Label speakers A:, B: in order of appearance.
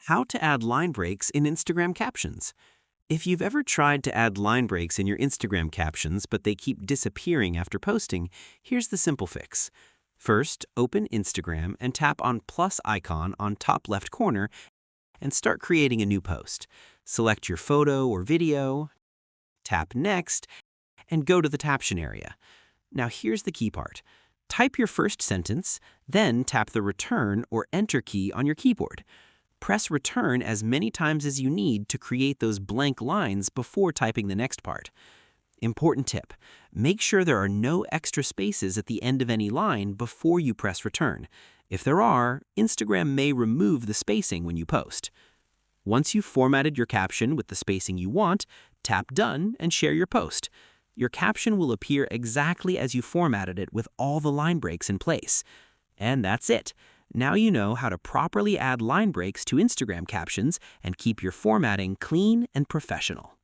A: How to add line breaks in Instagram captions. If you've ever tried to add line breaks in your Instagram captions but they keep disappearing after posting, here's the simple fix. First, open Instagram and tap on plus icon on top left corner and start creating a new post. Select your photo or video, tap Next, and go to the caption area. Now here's the key part. Type your first sentence, then tap the Return or Enter key on your keyboard. Press Return as many times as you need to create those blank lines before typing the next part. Important tip: make sure there are no extra spaces at the end of any line before you press Return. If there are, Instagram may remove the spacing when you post. Once you've formatted your caption with the spacing you want, tap Done and share your post. Your caption will appear exactly as you formatted it with all the line breaks in place. And that's it. Now you know how to properly add line breaks to Instagram captions and keep your formatting clean and professional.